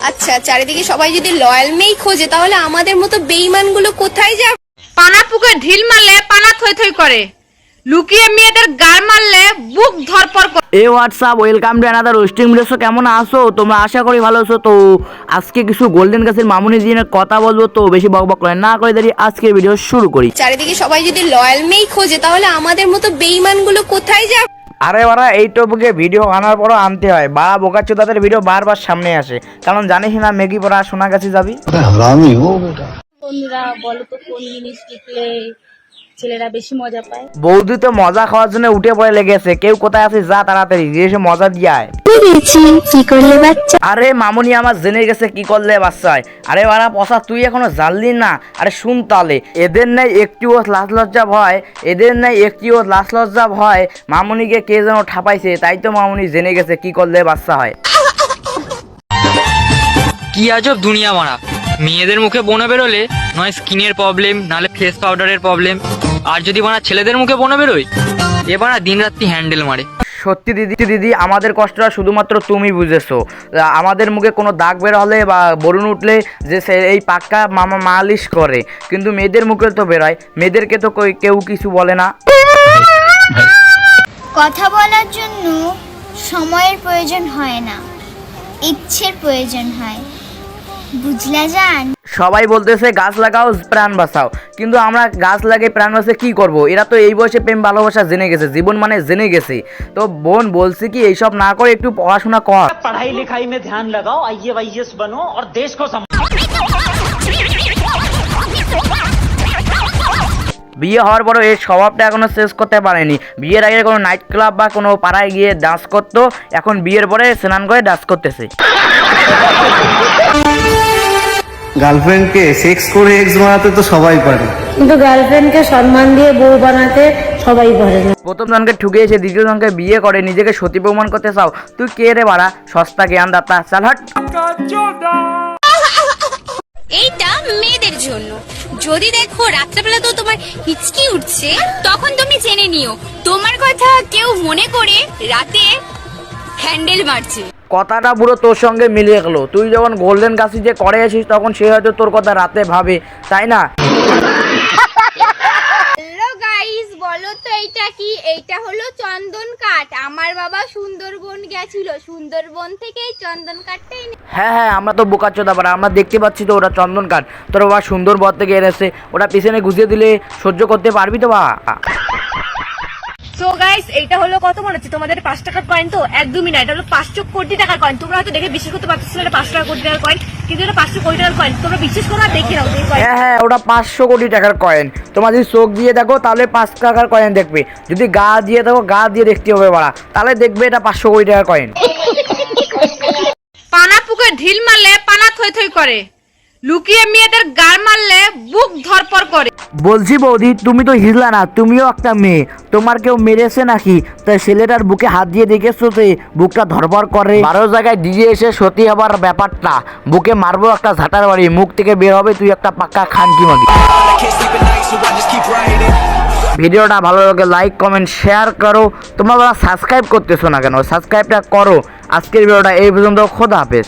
আচ্ছা, চারিদিকে সবাই যদি লয়াল মেয়ে খোঁজে তাহলে আমাদের মতো বেঈমানগুলো কোথায় যাবে? পানা পুকুরে ঢিল মারলে পানা থই থই করে, লুকিয়ে মেয়েদের গাল মারলে বুক ধরপড় করে। এ WhatsApp, welcome to another roasting video. কেমন আছো তোমরা? আশা করি ভালো আছো। তো আজকে কিছু গোল্ডেন গাছের মামুনি দিয়ে কথা বলবো, তো বেশি বকবক করে না করে দাঁড়িয়ে আজকের ভিডিও শুরু করি। চারিদিকে সবাই যদি লয়াল মেয়ে খোঁজে তাহলে আমাদের মতো বেঈমানগুলো কোথায় যাবে? আরে বারা, এই টপিকে ভিডিও আনার পরও আনতে হয়। বাড়া বোকাচোদাদের ভিডিও বারবার সামনে আসে, কারণ জানিস না মেগি পড়া সোনা গাছে যাবি। বন্ধুরা বলো তো কোন জিনিস দেখলে ছেলেরা বেশি মজা পায়? বৌদি তো মজা খাওয়ার জন্য উঠে পড়ে লেগেছে। কেউ কোথায় আছে যা তাড়াতাড়ি, যে এসে মজা দিয়ে আয়। কি করলে বাচ্চা? আরে মামুনি আমার জেনে গেছে কি করলে বাচ্চায়। আরে বাড়া পচা, তুই এখনো জানলি না? আরে শুন তাহলে, এদের নাই একটিও লাজ লজ্জা ভয়, এদের নাই একটিও লাজ লজ্জা ভয়। মামুনিকে কে যেন ঠাপাইছে, তাই তো মামুনি জেনে গেছে কি করলে বাচ্চা হয়। কি আজব দুনিয়া মারা। মেয়েদের মুখে বোনা বেরোলে নয় স্কিনের প্রবলেম, নাহলে ফেস পাউডারের প্রবলেম, আর যদি বানা ছেলেদের মুখে বোনা বেরোয় এ বানা দিন রাত্রি হ্যান্ডেল মারে। সত্যি দিদি, আমাদের কষ্টটা শুধুমাত্র তুমি বুঝেছো। আমাদের মুখে কোনো দাগ বের হলে বা বরুণ উঠলে যে সে এই পাক্কা মামা মালিশ করে, কিন্তু মেয়েদের মুখে তো বেরোয়। মেয়েদেরকে তো কেউ কিছু বলে না। কথা বলার জন্য সময়ের প্রয়োজন হয় না, ইচ্ছের প্রয়োজন হয়, বুঝলা জান? সবাই বলতেছে গাছ লাগাও প্রাণ বাঁচাও, কিন্তু আমরা গাছ লাগিয়ে প্রাণ বাঁচিয়ে কী করবো? এরা তো এই বয়সে প্রেম ভালোবাসা জেনে গেছে, জীবন মানে জেনে গেছে। তো বোন বলছি কি, এইসব না করে একটু পড়াশোনা কর, पढ़ाई लिखाई में ध्यान लगाओ, आईएएस बनो और देश को বিয়ে হওয়ার পরও এই স্বভাবটা এখনো শেষ করতে পারেনি। বিয়ের আগে কোনো নাইট ক্লাব বা কোনো পাড়ায় গিয়ে ডান্স করতো, এখন বিয়ের পরে স্নান করে ডান্স করতেছে। গার্লফ্রেন্ডকে সেক্স করে এক্স বানাতে তো সবাই পারে, কিন্তু গার্লফ্রেন্ডকে সম্মান দিয়ে বউ বানাতে সবাই পারে না। প্রথম জনকে ঠুকিয়েছে, দ্বিতীয় জনকে বিয়ে করে নিজেকে সতী প্রমাণ করতে চাও? তুই কে রে বাড়া, সস্তা জ্ঞান দাতা, চাল হাট। এইটা মেয়েদের জন্য। যদি দেখো রাত্রেবেলা তো তোমার হিচকি উঠছে, তখন তুমি জেনে নিও তোমার কথা কেউ মনে করে রাতে হ্যান্ডেল মারছে। কথাটা পুরো তোর সঙ্গে মিলিয়ে গেলো। তুই যখন গোল্ডেন গাছি যে করে আসিস, তখন সে হয়তো তোর কথা রাতে ভাবে, তাই না? হ্যালো গাইস, বলো তো এইটা কি? এইটা হলো চন্দন কাঠ। আমার বাবা সুন্দরবন গেছিল, সুন্দরবন থেকে এই চন্দন কাঠটাই হ্যাঁ, আমরা তো বোকাচোদা পারা, আমরা দেখতে পাচ্ছি তো ওটা চন্দন কাঠ। তোর বাবা সুন্দর বর থেকে এনেছে, ওটা পিছনে গুছিয়ে দিলে সহ্য করতে পারবি তো বা? সো গাইস, এইটা হলো কত মনে হচ্ছে তোমাদের? 5 টাকার কয়েন তো একদমই না, এটা হলো 500 কোটি টাকার কয়েন। তোমরা হয়তো দেখে বিশ্বাস করতে পারছো না এটা 5 টাকা কোটি টাকার কয়েন, কিন্তু এটা 500 কোটি টাকার কয়েন। তোমরা বিশ্বাস করো আর দেখে নাও এই কয়েন। হ্যাঁ, ওটা 500 কোটি টাকার কয়েন। তোমার যদি চোখ দিয়ে দেখো তাহলে 5 টাকার কয়েন দেখবে, যদি গা দিয়ে দেখো গা দিয়ে দেখতে হবে বাড়া, তাহলে দেখবে এটা 500 কোটি টাকার কয়েন। পানা পুকুরে ঢিল মারলে পানা থই থই করে, লুকিয়ে মেয়েদের গাল মারলে বুক ধরপড় করে। বলছি বৌদি, তুমি তো হিজলা না, তুমিও একটা মেয়ে। তোমার কেউ মেরেছে নাকি? তাই ছেলেটার বুকে হাত দিয়ে দেখেছো যে বুকটা ধরপড় করে? 12 জায়গায় ডিজে এসে সত্যি হবার ব্যাপারটা, বুকে মারবো একটা ঝাঁটার বাড়ি, মুখ থেকে বের হবে তুই একটা পাক্কা খানকি মাগি। ভিডিওটা ভালো লাগে লাইক কমেন্ট শেয়ার করো। তোমরা সাবস্ক্রাইব করতেছো না কেন? সাবস্ক্রাইবটা করো। আজকের ভিডিওটা এই পর্যন্ত, খোদা হাফেজ।